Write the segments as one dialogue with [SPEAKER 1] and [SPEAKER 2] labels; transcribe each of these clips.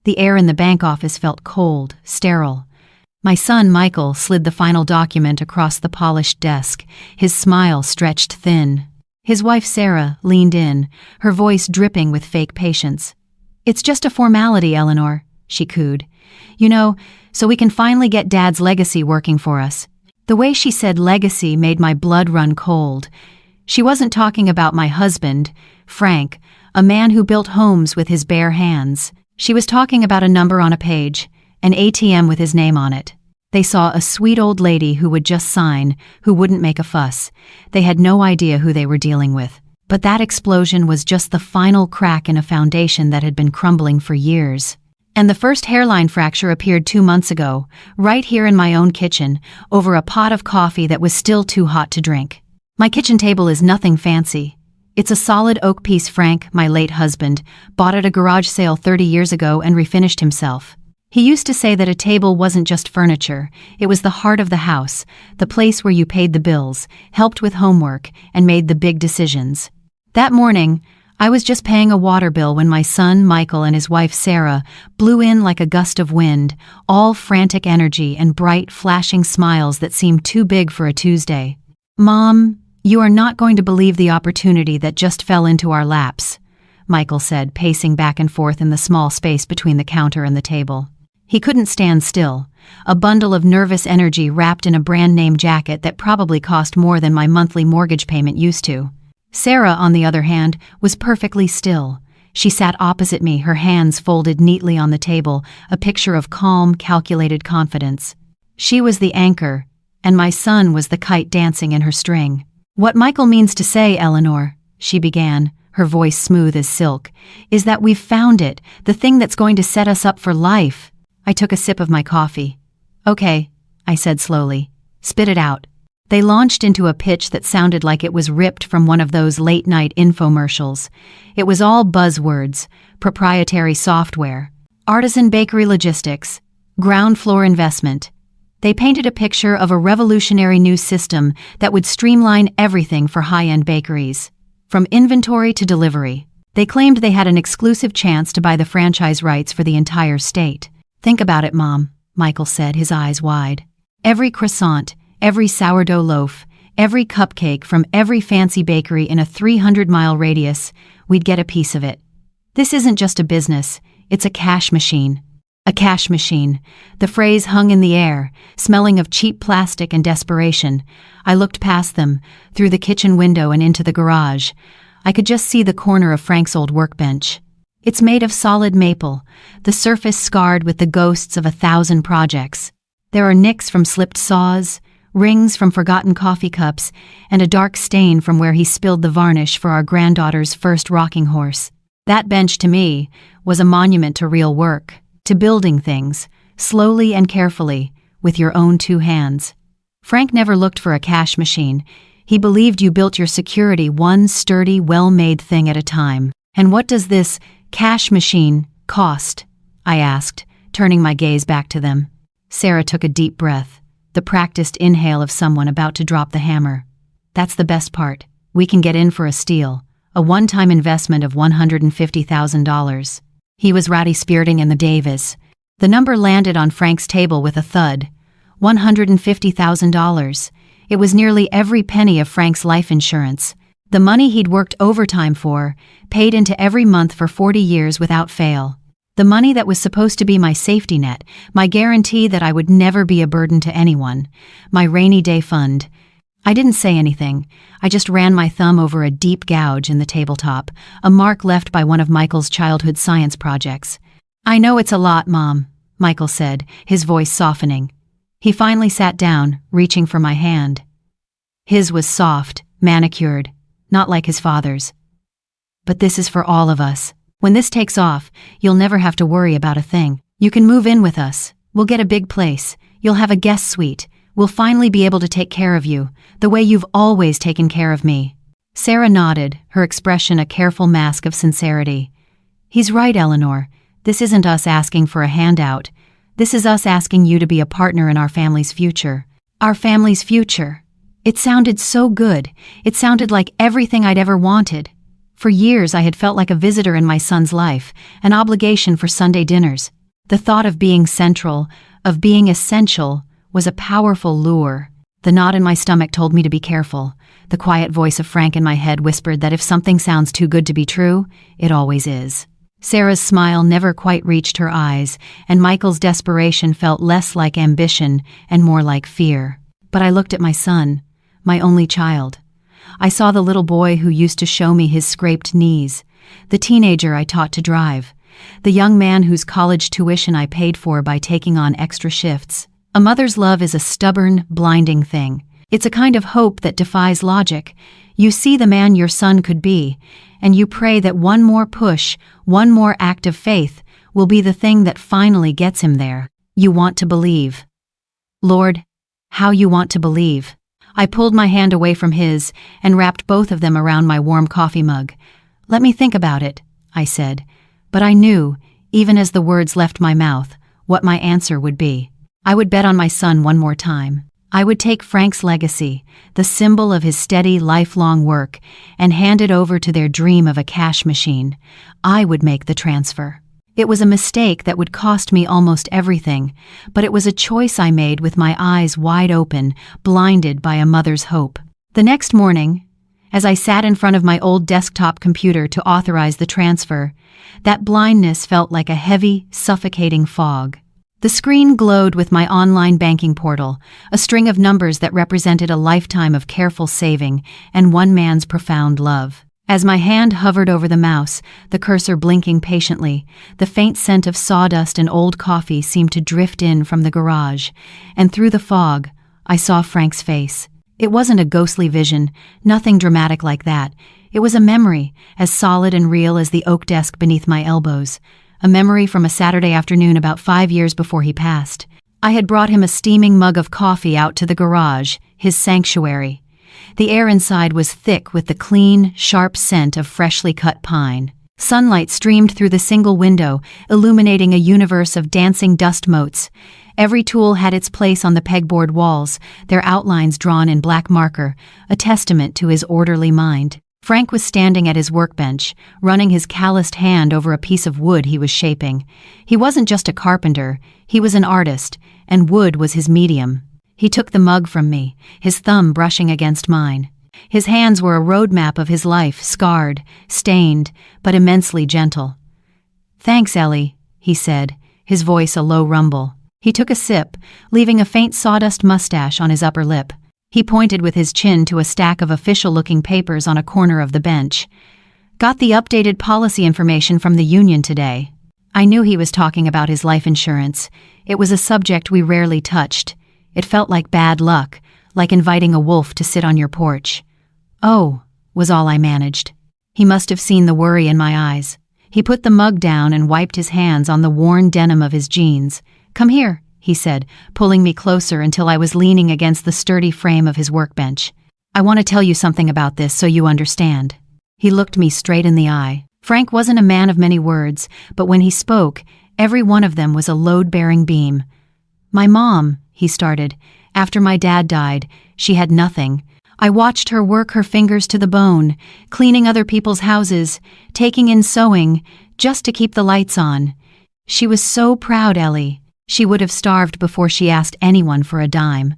[SPEAKER 1] The air in the bank office felt cold, sterile. My son, Michael, slid the final document across the polished desk, his smile stretched thin. His wife, Sarah, leaned in, her voice dripping with fake patience. "It's just a formality, Eleanor," she cooed. "You know, so we can finally get Dad's legacy working for us." The way she said legacy made my blood run cold. She wasn't talking about my husband, Frank, a man who built homes with his bare hands. She was talking about a number on a page, an ATM with his name on it. They saw a sweet old lady who would just sign, who wouldn't make a fuss. They had no idea who they were dealing with. But that explosion was just the final crack in a foundation that had been crumbling for years. And the first hairline fracture appeared 2 months ago, right here in my own kitchen, over a pot of coffee that was still too hot to drink. My kitchen table is nothing fancy. It's a solid oak piece Frank, my late husband, bought at a garage sale 30 years ago and refinished himself. He used to say that a table wasn't just furniture, it was the heart of the house, the place where you paid the bills, helped with homework, and made the big decisions. That morning, I was just paying a water bill when my son, Michael, and his wife, Sarah, blew in like a gust of wind, all frantic energy and bright, flashing smiles that seemed too big for a Tuesday. "Mom, you are not going to believe the opportunity that just fell into our laps," Michael said, pacing back and forth in the small space between the counter and the table. He couldn't stand still, a bundle of nervous energy wrapped in a brand-name jacket that probably cost more than my monthly mortgage payment used to. Sarah, on the other hand, was perfectly still. She sat opposite me, her hands folded neatly on the table, a picture of calm, calculated confidence. She was the anchor, and my son was the kite dancing in her string. "What Michael means to say, Eleanor," she began, her voice smooth as silk, "is that we've found it, the thing that's going to set us up for life." I took a sip of my coffee. "Okay," I said slowly. "Spit it out." They launched into a pitch that sounded like it was ripped from one of those late-night infomercials. It was all buzzwords: proprietary software, artisan bakery logistics, ground floor investment. They painted a picture of a revolutionary new system that would streamline everything for high-end bakeries, from inventory to delivery. They claimed they had an exclusive chance to buy the franchise rights for the entire state. "Think about it, Mom," Michael said, his eyes wide. "Every croissant, every sourdough loaf, every cupcake from every fancy bakery in a 300-mile radius, we'd get a piece of it. This isn't just a business, it's a cash machine." A cash machine. The phrase hung in the air, smelling of cheap plastic and desperation. I looked past them, through the kitchen window and into the garage. I could just see the corner of Frank's old workbench. It's made of solid maple, the surface scarred with the ghosts of 1,000 projects. There are nicks from slipped saws, rings from forgotten coffee cups, and a dark stain from where he spilled the varnish for our granddaughter's first rocking horse. That bench, to me, was a monument to real work, to building things, slowly and carefully, with your own 2 hands. Frank never looked for a cash machine. He believed you built your security one sturdy, well-made thing at a time. "And what does this cash machine cost?" I asked, turning my gaze back to them. Sarah took a deep breath, the practiced inhale of someone about to drop the hammer. "That's the best part. We can get in for a steal, a one-time investment of $150,000. He was ratty-spiriting in the Davis. The number landed on Frank's table with a thud. $150,000. It was nearly every penny of Frank's life insurance. The money he'd worked overtime for, paid into every month for 40 years without fail. The money that was supposed to be my safety net, my guarantee that I would never be a burden to anyone, my rainy day fund. I didn't say anything. I just ran my thumb over a deep gouge in the tabletop, a mark left by one of Michael's childhood science projects. "I know it's a lot, Mom," Michael said, his voice softening. He finally sat down, reaching for my hand. His was soft, manicured, not like his father's. "But this is for all of us. When this takes off, you'll never have to worry about a thing. You can move in with us. We'll get a big place. You'll have a guest suite. We'll finally be able to take care of you, the way you've always taken care of me." Sarah nodded, her expression a careful mask of sincerity. "He's right, Eleanor. This isn't us asking for a handout. This is us asking you to be a partner in our family's future. Our family's future." It sounded so good. It sounded like everything I'd ever wanted. For years I had felt like a visitor in my son's life, an obligation for Sunday dinners. The thought of being central, of being essential, was a powerful lure. The knot in my stomach told me to be careful. The quiet voice of Frank in my head whispered that if something sounds too good to be true, it always is. Sarah's smile never quite reached her eyes, and Michael's desperation felt less like ambition and more like fear. But I looked at my son, my only child. I saw the little boy who used to show me his scraped knees, the teenager I taught to drive, the young man whose college tuition I paid for by taking on extra shifts. A mother's love is a stubborn, blinding thing. It's a kind of hope that defies logic. You see the man your son could be, and you pray that one more push, one more act of faith, will be the thing that finally gets him there. You want to believe. Lord, how you want to believe. I pulled my hand away from his and wrapped both of them around my warm coffee mug. Let me think about it, I said. But I knew, even as the words left my mouth, what my answer would be. I would bet on my son one more time. I would take Frank's legacy, the symbol of his steady, lifelong work, and hand it over to their dream of a cash machine. I would make the transfer. It was a mistake that would cost me almost everything, but it was a choice I made with my eyes wide open, blinded by a mother's hope. The next morning, as I sat in front of my old desktop computer to authorize the transfer, that blindness felt like a heavy, suffocating fog. The screen glowed with my online banking portal, a string of numbers that represented a lifetime of careful saving and one man's profound love. As my hand hovered over the mouse, the cursor blinking patiently, the faint scent of sawdust and old coffee seemed to drift in from the garage, and through the fog, I saw Frank's face. It wasn't a ghostly vision, nothing dramatic like that. It was a memory, as solid and real as the oak desk beneath my elbows. A memory from a Saturday afternoon about 5 years before he passed. I had brought him a steaming mug of coffee out to the garage, his sanctuary. The air inside was thick with the clean, sharp scent of freshly cut pine. Sunlight streamed through the single window, illuminating a universe of dancing dust motes. Every tool had its place on the pegboard walls, their outlines drawn in black marker, a testament to his orderly mind. Frank was standing at his workbench, running his calloused hand over a piece of wood he was shaping. He wasn't just a carpenter, he was an artist, and wood was his medium. He took the mug from me, his thumb brushing against mine. His hands were a roadmap of his life, scarred, stained, but immensely gentle. "Thanks, Ellie," he said, his voice a low rumble. He took a sip, leaving a faint sawdust mustache on his upper lip. He pointed with his chin to a stack of official-looking papers on a corner of the bench. "Got the updated policy information from the union today." I knew he was talking about his life insurance. It was a subject we rarely touched. It felt like bad luck, like inviting a wolf to sit on your porch. "Oh," was all I managed. He must have seen the worry in my eyes. He put the mug down and wiped his hands on the worn denim of his jeans. "Come here," he said, pulling me closer until I was leaning against the sturdy frame of his workbench. "I want to tell you something about this so you understand." He looked me straight in the eye. Frank wasn't a man of many words, but when he spoke, every one of them was a load-bearing beam. "My mom," he started, "after my dad died, she had nothing. I watched her work her fingers to the bone, cleaning other people's houses, taking in sewing, just to keep the lights on. She was so proud, Ellie. She would have starved before she asked anyone for a dime.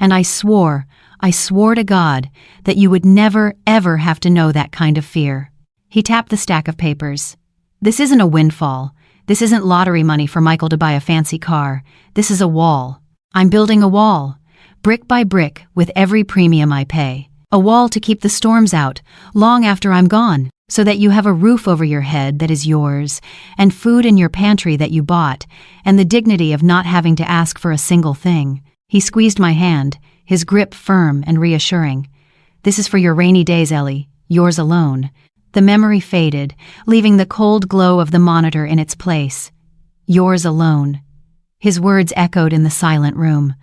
[SPEAKER 1] And I swore to God, that you would never, ever have to know that kind of fear." He tapped the stack of papers. "This isn't a windfall. This isn't lottery money for Michael to buy a fancy car. This is a wall. I'm building a wall, brick by brick, with every premium I pay. A wall to keep the storms out, long after I'm gone, so that you have a roof over your head that is yours, and food in your pantry that you bought, and the dignity of not having to ask for a single thing." He squeezed my hand, his grip firm and reassuring. "This is for your rainy days, Ellie, yours alone." The memory faded, leaving the cold glow of the monitor in its place. "Yours alone." His words echoed in the silent room.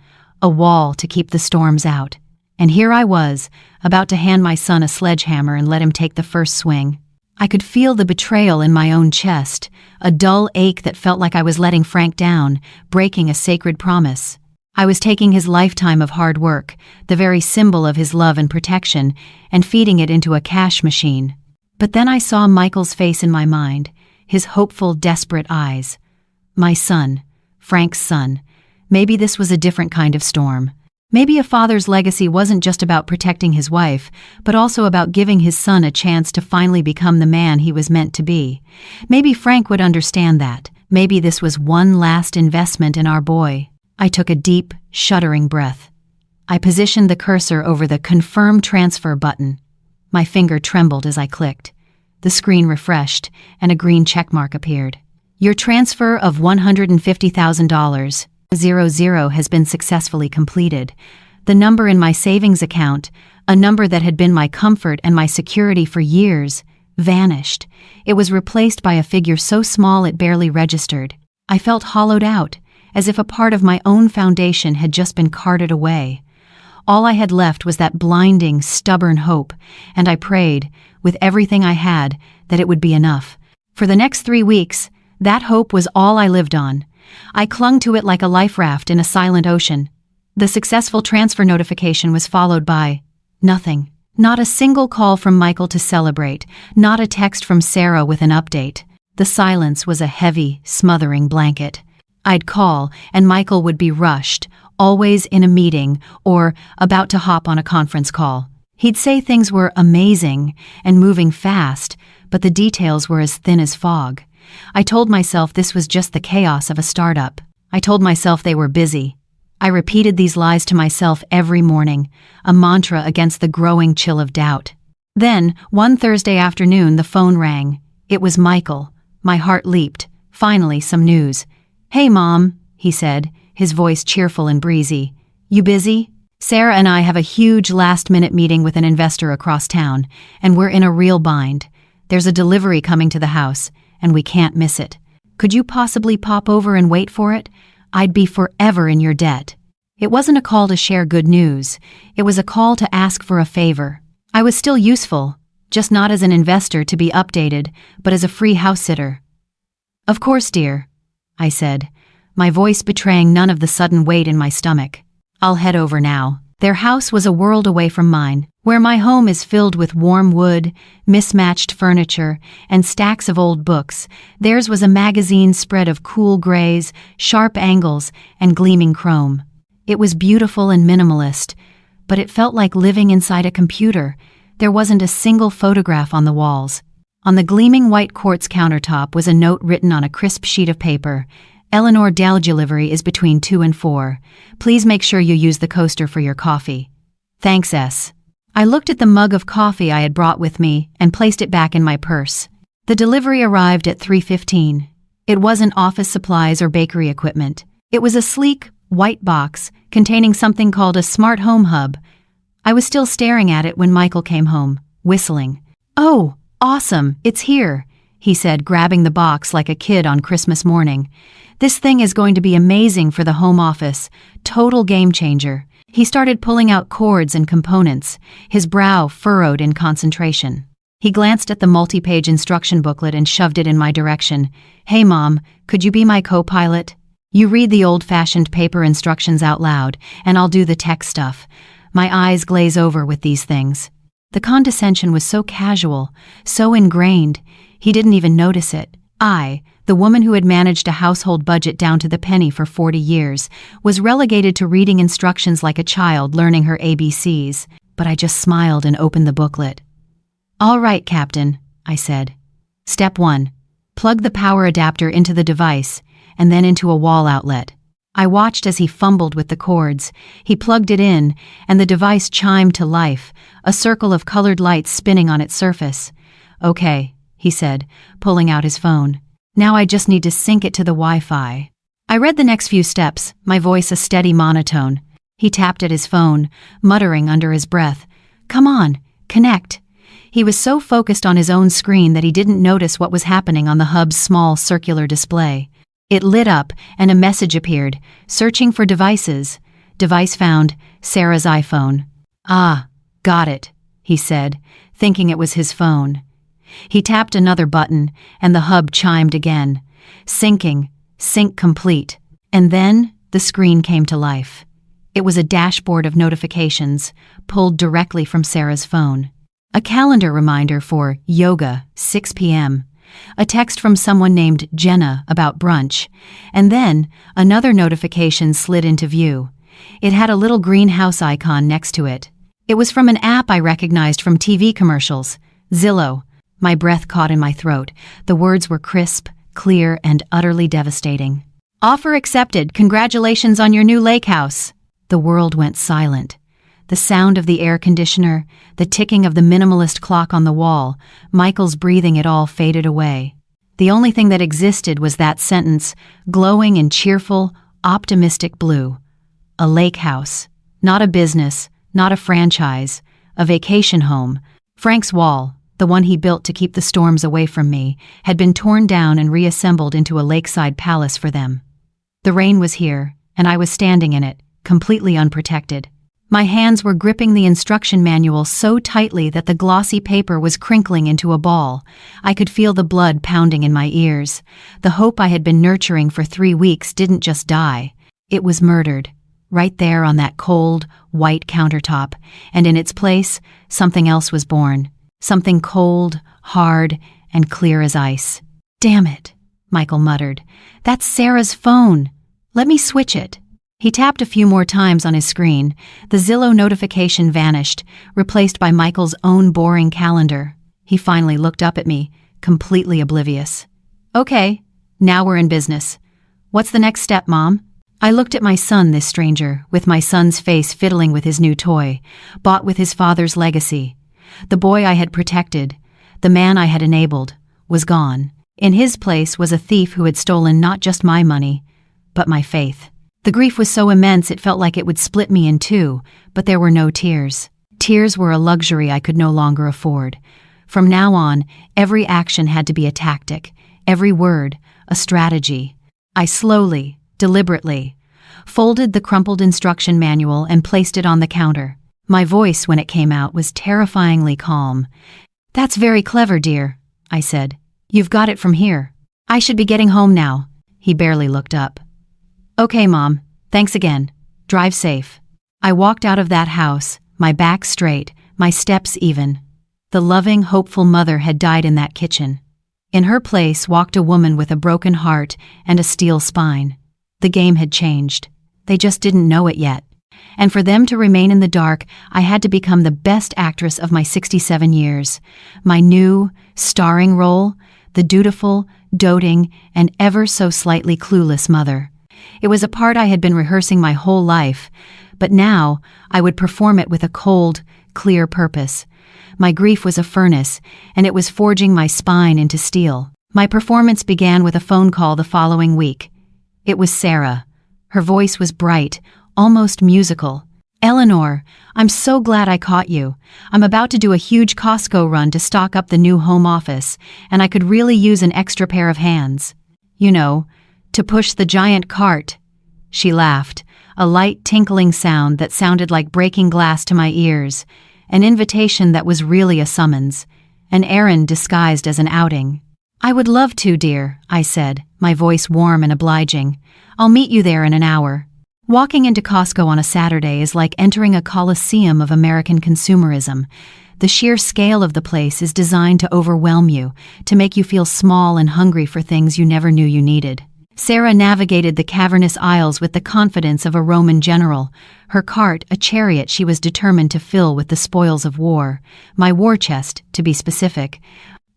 [SPEAKER 1] A wall to keep the storms out. And here I was, about to hand my son a sledgehammer and let him take the first swing. I could feel the betrayal in my own chest, a dull ache that felt like I was letting Frank down, breaking a sacred promise. I was taking his lifetime of hard work, the very symbol of his love and protection, and feeding it into a cash machine. But then I saw Michael's face in my mind, his hopeful, desperate eyes. My son, Frank's son. Maybe this was a different kind of storm. Maybe a father's legacy wasn't just about protecting his wife, but also about giving his son a chance to finally become the man he was meant to be. Maybe Frank would understand that. Maybe this was one last investment in our boy. I took a deep, shuddering breath. I positioned the cursor over the Confirm Transfer button. My finger trembled as I clicked. The screen refreshed, and a green checkmark appeared. Your transfer of $150,000 has been successfully completed. The number in my savings account, a number that had been my comfort and my security for years, vanished. It was replaced by a figure so small it barely registered. I felt hollowed out, as if a part of my own foundation had just been carted away. All I had left was that blinding, stubborn hope, and I prayed, with everything I had, that it would be enough. For the next 3 weeks, that hope was all I lived on. I clung to it like a life raft in a silent ocean. The successful transfer notification was followed by nothing. Not a single call from Michael to celebrate, not a text from Sarah with an update. The silence was a heavy, smothering blanket. I'd call, and Michael would be rushed, always in a meeting or about to hop on a conference call. He'd say things were amazing and moving fast, but the details were as thin as fog. I told myself this was just the chaos of a startup. I told myself they were busy. I repeated these lies to myself every morning, a mantra against the growing chill of doubt. Then, one Thursday afternoon, the phone rang. It was Michael. My heart leaped. Finally, some news. "Hey, Mom," he said, his voice cheerful and breezy. "You busy? Sarah and I have a huge last-minute meeting with an investor across town, and we're in a real bind. There's a delivery coming to the house, and we can't miss it. Could you possibly pop over and wait for it? I'd be forever in your debt." It wasn't a call to share good news. It was a call to ask for a favor. I was still useful, just not as an investor to be updated, but as a free house sitter. "Of course, dear," I said, my voice betraying none of the sudden weight in my stomach. "I'll head over now." Their house was a world away from mine. Where my home is filled with warm wood, mismatched furniture, and stacks of old books, theirs was a magazine spread of cool grays, sharp angles, and gleaming chrome. It was beautiful and minimalist, but it felt like living inside a computer. There wasn't a single photograph on the walls. On the gleaming white quartz countertop was a note written on a crisp sheet of paper. "Eleanor delivery is between 2 and 4. Please make sure you use the coaster for your coffee. Thanks, S." I looked at the mug of coffee I had brought with me and placed it back in my purse. The delivery arrived at 3:15. It wasn't office supplies or bakery equipment. It was a sleek, white box containing something called a smart home hub. I was still staring at it when Michael came home, whistling. "Oh, awesome, it's here," he said, grabbing the box like a kid on Christmas morning. "This thing is going to be amazing for the home office. Total game changer." He started pulling out cords and components, his brow furrowed in concentration. He glanced at the multi-page instruction booklet and shoved it in my direction. "Hey, Mom, could you be my co-pilot? You read the old-fashioned paper instructions out loud, and I'll do the tech stuff." My eyes glaze over with these things. The condescension was so casual, so ingrained, he didn't even notice it. I, the woman who had managed a household budget down to the penny for 40 years, was relegated to reading instructions like a child learning her ABCs, but I just smiled and opened the booklet. "All right, Captain," I said. "Step 1. Plug the power adapter into the device, and then into a wall outlet." I watched as he fumbled with the cords. He plugged it in, and the device chimed to life, a circle of colored lights spinning on its surface. "Okay," he said, pulling out his phone. "Now I just need to sync it to the Wi-Fi." I read the next few steps, my voice a steady monotone. He tapped at his phone, muttering under his breath, "Come on, connect." He was so focused on his own screen that he didn't notice what was happening on the hub's small circular display. It lit up, and a message appeared, searching for devices. Device found, Sarah's iPhone. "Ah, got it," he said, thinking it was his phone. He tapped another button, and the hub chimed again. Syncing, sync complete. And then the screen came to life. It was a dashboard of notifications, pulled directly from Sarah's phone. A calendar reminder for yoga, 6 p.m., a text from someone named Jenna about brunch, and then another notification slid into view. It had a little greenhouse icon next to it. It was from an app I recognized from TV commercials, Zillow. My breath caught in my throat. The words were crisp, clear, and utterly devastating. "Offer accepted. Congratulations on your new lake house." The world went silent. The sound of the air conditioner, the ticking of the minimalist clock on the wall, Michael's breathing, it all faded away. The only thing that existed was that sentence, glowing in cheerful, optimistic blue. A lake house. Not a business, not a franchise, a vacation home. Frank's wall, the one he built to keep the storms away from me, had been torn down and reassembled into a lakeside palace for them. The rain was here, and I was standing in it, completely unprotected. My hands were gripping the instruction manual so tightly that the glossy paper was crinkling into a ball. I could feel the blood pounding in my ears. The hope I had been nurturing for 3 weeks didn't just die. It was murdered, right there on that cold, white countertop, and in its place, something else was born. Something cold, hard, and clear as ice. "Damn it," Michael muttered. "That's Sarah's phone. Let me switch it." He tapped a few more times on his screen. The Zillow notification vanished, replaced by Michael's own boring calendar. He finally looked up at me, completely oblivious. "Okay, now we're in business. What's the next step, Mom?" I looked at my son, this stranger, with my son's face fiddling with his new toy, bought with his father's legacy. The boy I had protected, the man I had enabled, was gone. In his place was a thief who had stolen not just my money, but my faith. The grief was so immense it felt like it would split me in two, but there were no tears. Tears were a luxury I could no longer afford. From now on, every action had to be a tactic, every word, a strategy. I slowly, deliberately, folded the crumpled instruction manual and placed it on the counter. My voice, when it came out, was terrifyingly calm. "That's very clever, dear," I said. "You've got it from here. I should be getting home now." He barely looked up. "Okay, Mom. Thanks again. Drive safe." I walked out of that house, my back straight, my steps even. The loving, hopeful mother had died in that kitchen. In her place walked a woman with a broken heart and a steel spine. The game had changed. They just didn't know it yet. And for them to remain in the dark, I had to become the best actress of my 67 years. My new, starring role, the dutiful, doting, and ever so slightly clueless mother. It was a part I had been rehearsing my whole life, but now I would perform it with a cold, clear purpose. My grief was a furnace, and it was forging my spine into steel. My performance began with a phone call the following week. It was Sarah. Her voice was bright, almost musical. "Eleanor, I'm so glad I caught you. I'm about to do a huge Costco run to stock up the new home office, and I could really use an extra pair of hands. You know, to push the giant cart." She laughed, a light tinkling sound that sounded like breaking glass to my ears, an invitation that was really a summons, an errand disguised as an outing. "I would love to, dear," I said, my voice warm and obliging. "I'll meet you there in an hour." Walking into Costco on a Saturday is like entering a coliseum of American consumerism. The sheer scale of the place is designed to overwhelm you, to make you feel small and hungry for things you never knew you needed. Sarah navigated the cavernous aisles with the confidence of a Roman general, her cart a chariot she was determined to fill with the spoils of war, my war chest, to be specific.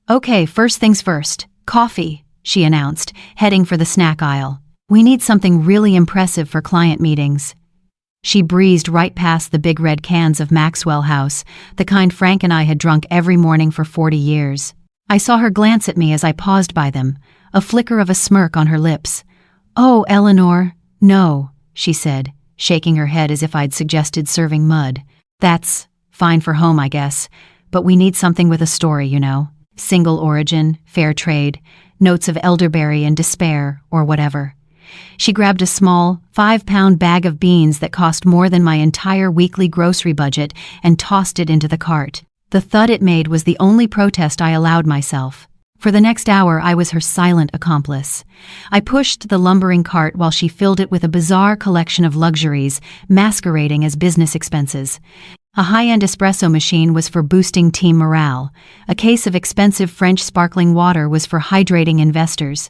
[SPEAKER 1] "Okay, first things first, coffee," she announced, heading for the snack aisle. "We need something really impressive for client meetings." She breezed right past the big red cans of Maxwell House, the kind Frank and I had drunk every morning for 40 years. I saw her glance at me as I paused by them, a flicker of a smirk on her lips. "Oh, Eleanor, no," she said, shaking her head as if I'd suggested serving mud. "That's fine for home, I guess, but we need something with a story, you know. Single origin, fair trade, notes of elderberry and despair, or whatever." She grabbed a small, 5-pound bag of beans that cost more than my entire weekly grocery budget and tossed it into the cart. The thud it made was the only protest I allowed myself. For the next hour, I was her silent accomplice. I pushed the lumbering cart while she filled it with a bizarre collection of luxuries, masquerading as business expenses. A high-end espresso machine was for boosting team morale. A case of expensive French sparkling water was for hydrating investors.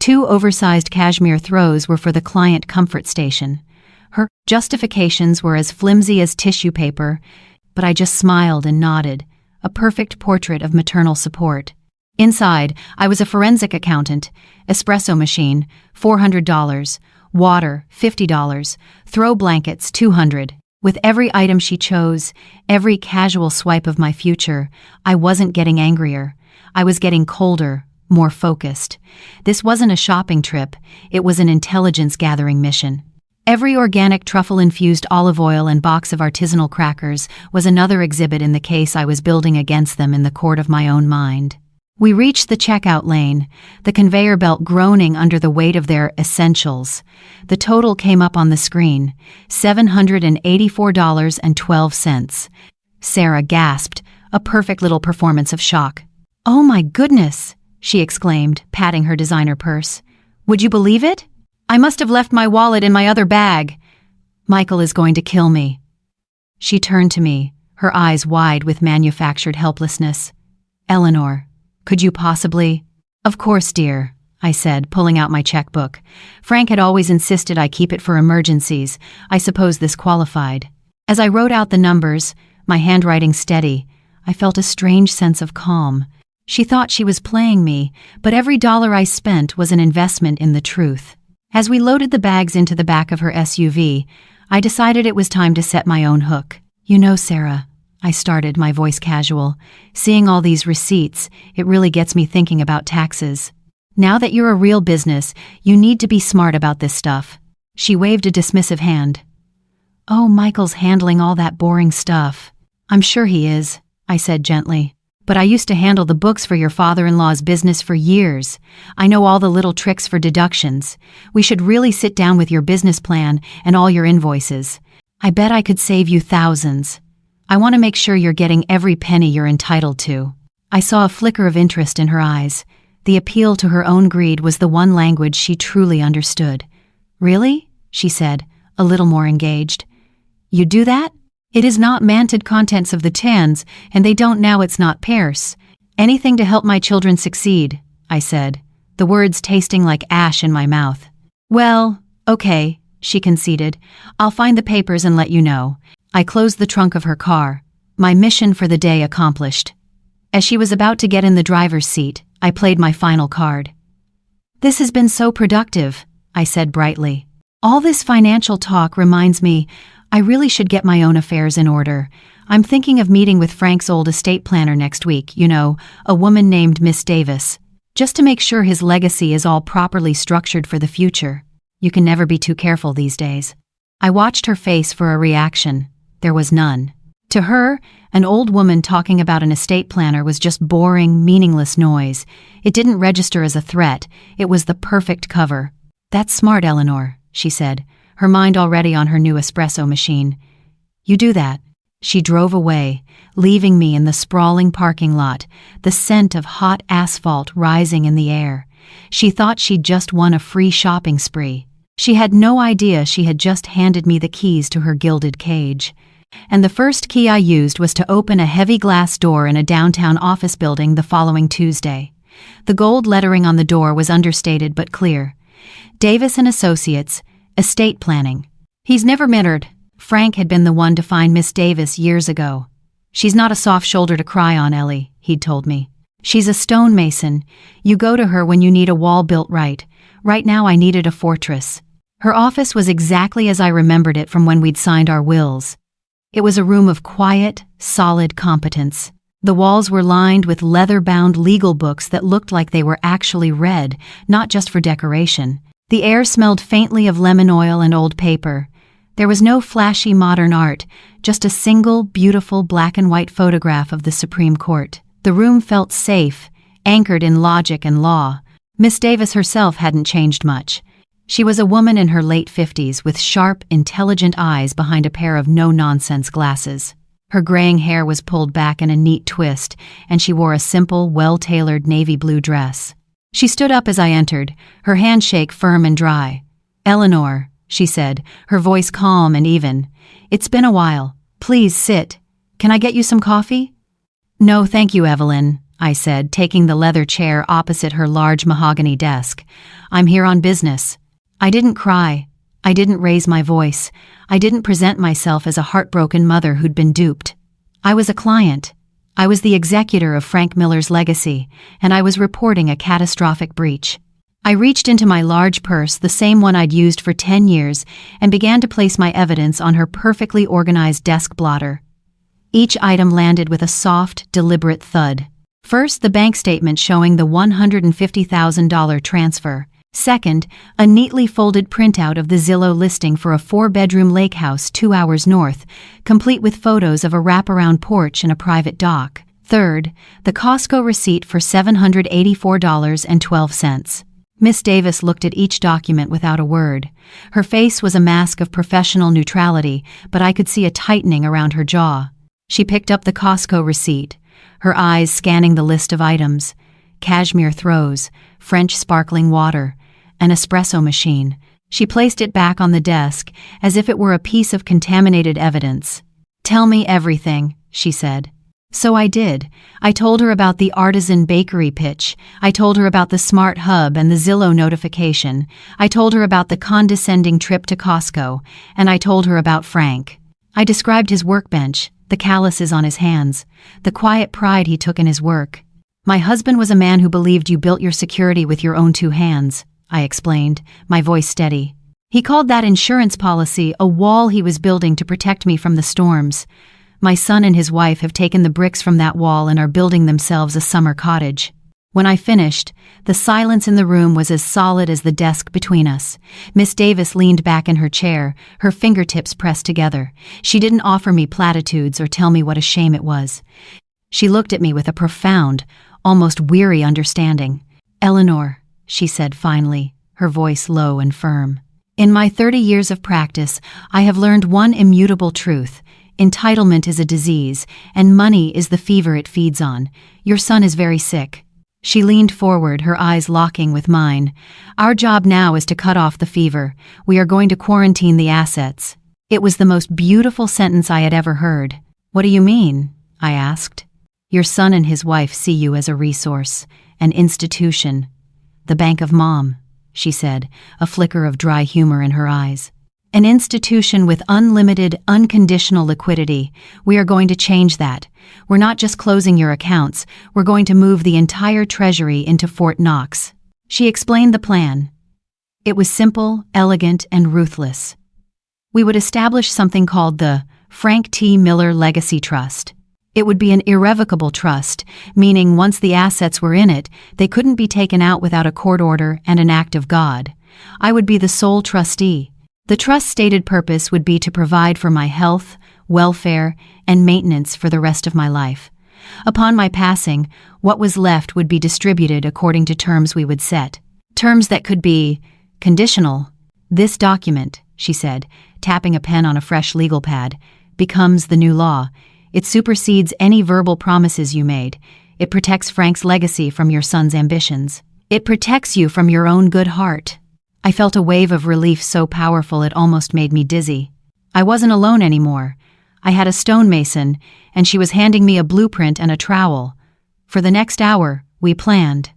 [SPEAKER 1] 2 oversized cashmere throws were for the client comfort station. Her justifications were as flimsy as tissue paper, but I just smiled and nodded, a perfect portrait of maternal support. Inside, I was a forensic accountant. Espresso machine, $400. Water, $50. Throw blankets, $200. With every item she chose, every casual swipe of my future, I wasn't getting angrier. I was getting colder, more focused. This wasn't a shopping trip, it was an intelligence-gathering mission. Every organic truffle-infused olive oil and box of artisanal crackers was another exhibit in the case I was building against them in the court of my own mind. We reached the checkout lane, the conveyor belt groaning under the weight of their essentials. The total came up on the screen, $784.12. Sarah gasped, a perfect little performance of shock. "Oh my goodness," she exclaimed, patting her designer purse. "Would you believe it? I must have left my wallet in my other bag. Michael is going to kill me." She turned to me, her eyes wide with manufactured helplessness. "Eleanor, could you possibly—" "Of course, dear," I said, pulling out my checkbook. Frank had always insisted I keep it for emergencies. I suppose this qualified. As I wrote out the numbers, my handwriting steady, I felt a strange sense of calm. She thought she was playing me, but every dollar I spent was an investment in the truth. As we loaded the bags into the back of her SUV, I decided it was time to set my own hook. "You know, Sarah," I started, my voice casual, "seeing all these receipts, it really gets me thinking about taxes. Now that you're a real business, you need to be smart about this stuff." She waved a dismissive hand. "Oh, Michael's handling all that boring stuff." "I'm sure he is," I said gently. "But I used to handle the books for your father-in-law's business for years. I know all the little tricks for deductions. We should really sit down with your business plan and all your invoices. I bet I could save you thousands. I want to make sure you're getting every penny you're entitled to." I saw a flicker of interest in her eyes. The appeal to her own greed was the one language she truly understood. "Really?" she said, a little more engaged. "You do that? It is not manted contents of the tans, and they don't now it's not Pierce. Anything to help my children succeed," I said, the words tasting like ash in my mouth. "Well, okay," she conceded. "I'll find the papers and let you know." I closed the trunk of her car, my mission for the day accomplished. As she was about to get in the driver's seat, I played my final card. "This has been so productive," I said brightly. "All this financial talk reminds me I really should get my own affairs in order. I'm thinking of meeting with Frank's old estate planner next week, you know, a woman named Miss Davis, just to make sure his legacy is all properly structured for the future. You can never be too careful these days." I watched her face for a reaction. There was none. To her, an old woman talking about an estate planner was just boring, meaningless noise. It didn't register as a threat. It was the perfect cover. "That's smart, Eleanor," she said, her mind already on her new espresso machine. "You do that." She drove away, leaving me in the sprawling parking lot, the scent of hot asphalt rising in the air. She thought she'd just won a free shopping spree. She had no idea she had just handed me the keys to her gilded cage. And the first key I used was to open a heavy glass door in a downtown office building the following Tuesday. The gold lettering on the door was understated but clear. Davis and Associates, Estate Planning. He's never mattered. Frank had been the one to find Miss Davis years ago. "She's not a soft shoulder to cry on, Ellie," he'd told me. "She's a stonemason. You go to her when you need a wall built right. Right now I needed a fortress." Her office was exactly as I remembered it from when we'd signed our wills. It was a room of quiet, solid competence. The walls were lined with leather-bound legal books that looked like they were actually read, not just for decoration. The air smelled faintly of lemon oil and old paper. There was no flashy modern art, just a single, beautiful black-and-white photograph of the Supreme Court. The room felt safe, anchored in logic and law. Miss Davis herself hadn't changed much. She was a woman in her late 50s with sharp, intelligent eyes behind a pair of no-nonsense glasses. Her graying hair was pulled back in a neat twist, and she wore a simple, well-tailored navy blue dress. She stood up as I entered, her handshake firm and dry. "Eleanor," she said, her voice calm and even. "It's been a while. Please sit. Can I get you some coffee? No, thank you, Evelyn, I said, taking the leather chair opposite her large mahogany desk. I'm here on business. I didn't cry. I didn't raise my voice. I didn't present myself as a heartbroken mother who'd been duped. I was a client. I was the executor of Frank Miller's legacy, and I was reporting a catastrophic breach. I reached into my large purse, the same one I'd used for 10 years, and began to place my evidence on her perfectly organized desk blotter. Each item landed with a soft, deliberate thud. First, the bank statement showing the $150,000 transfer. Second, a neatly folded printout of the Zillow listing for a 4-bedroom lake house 2 hours north, complete with photos of a wraparound porch and a private dock. Third, the Costco receipt for $784.12. Miss Davis looked at each document without a word. Her face was a mask of professional neutrality, but I could see a tightening around her jaw. She picked up the Costco receipt, her eyes scanning the list of items: cashmere throws, French sparkling water, an espresso machine. She placed it back on the desk, as if it were a piece of contaminated evidence. "Tell me everything," she said. So I did. I told her about the artisan bakery pitch. I told her about the smart hub and the Zillow notification. I told her about the condescending trip to Costco, and I told her about Frank. I described his workbench, the calluses on his hands, the quiet pride he took in his work. "My husband was a man who believed you built your security with your own 2 hands, I explained, my voice steady. He called that insurance policy a wall he was building to protect me from the storms. My son and his wife have taken the bricks from that wall and are building themselves a summer cottage." When I finished, the silence in the room was as solid as the desk between us. Miss Davis leaned back in her chair, her fingertips pressed together. She didn't offer me platitudes or tell me what a shame it was. She looked at me with a profound, almost weary understanding. "Eleanor," she said finally, her voice low and firm, "in my 30 years of practice, I have learned one immutable truth. Entitlement is a disease, and money is the fever it feeds on. Your son is very sick." She leaned forward, her eyes locking with mine. "Our job now is to cut off the fever. We are going to quarantine the assets." It was the most beautiful sentence I had ever heard. "What do you mean?" I asked. "Your son and his wife see you as a resource, an institution. The Bank of Mom," she said, a flicker of dry humor in her eyes. "An institution with unlimited, unconditional liquidity. We are going to change that. We're not just closing your accounts, we're going to move the entire treasury into Fort Knox." She explained the plan. It was simple, elegant, and ruthless. We would establish something called the Frank T. Miller Legacy Trust. It would be an irrevocable trust, meaning once the assets were in it, they couldn't be taken out without a court order and an act of God. I would be the sole trustee. The trust's stated purpose would be to provide for my health, welfare, and maintenance for the rest of my life. Upon my passing, what was left would be distributed according to terms we would set. Terms that could be conditional. "This document," she said, tapping a pen on a fresh legal pad, "becomes the new law. It supersedes any verbal promises you made. It protects Frank's legacy from your son's ambitions. It protects you from your own good heart." I felt a wave of relief so powerful it almost made me dizzy. I wasn't alone anymore. I had a stonemason, and she was handing me a blueprint and a trowel. For the next hour, we planned.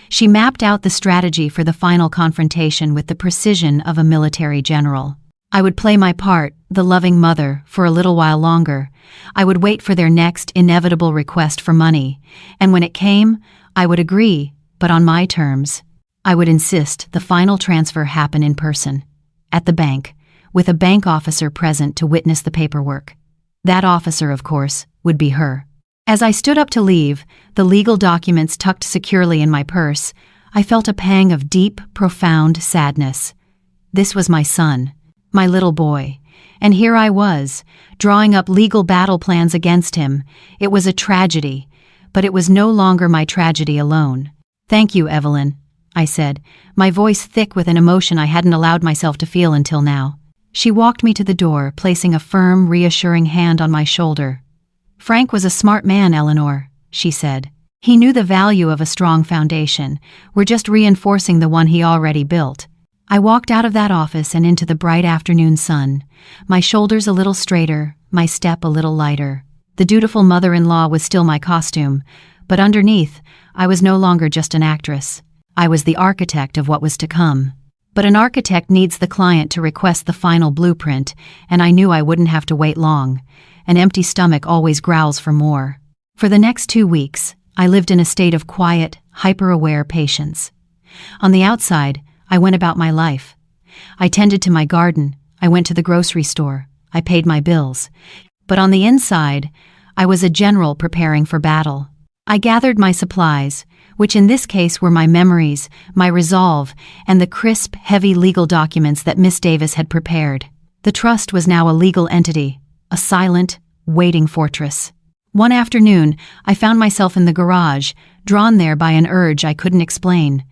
[SPEAKER 1] She mapped out the strategy for the final confrontation with the precision of a military general. I would play my part, the loving mother, for a little while longer. I would wait for their next inevitable request for money, and when it came, I would agree, but on my terms. I would insist the final transfer happen in person, at the bank, with a bank officer present to witness the paperwork. That officer, of course, would be her. As I stood up to leave, the legal documents tucked securely in my purse, I felt a pang of deep, profound sadness. This was my son, my little boy, and here I was, drawing up legal battle plans against him. It was a tragedy, but it was no longer my tragedy alone. "Thank you, Evelyn," I said, my voice thick with an emotion I hadn't allowed myself to feel until now. She walked me to the door, placing a firm, reassuring hand on my shoulder. "Frank was a smart man, Eleanor," she said. "He knew the value of a strong foundation. We're just reinforcing the one he already built." I walked out of that office and into the bright afternoon sun, my shoulders a little straighter, my step a little lighter. The dutiful mother-in-law was still my costume, but underneath, I was no longer just an actress. I was the architect of what was to come. But an architect needs the client to request the final blueprint, and I knew I wouldn't have to wait long. An empty stomach always growls for more. For the next 2 weeks, I lived in a state of quiet, hyper-aware patience. On the outside, I went about my life. I tended to my garden, I went to the grocery store, I paid my bills. But on the inside, I was a general preparing for battle. I gathered my supplies, which in this case were my memories, my resolve, and the crisp, heavy legal documents that Miss Davis had prepared. The trust was now a legal entity, a silent, waiting fortress. One afternoon, I found myself in the garage, drawn there by an urge I couldn't explain.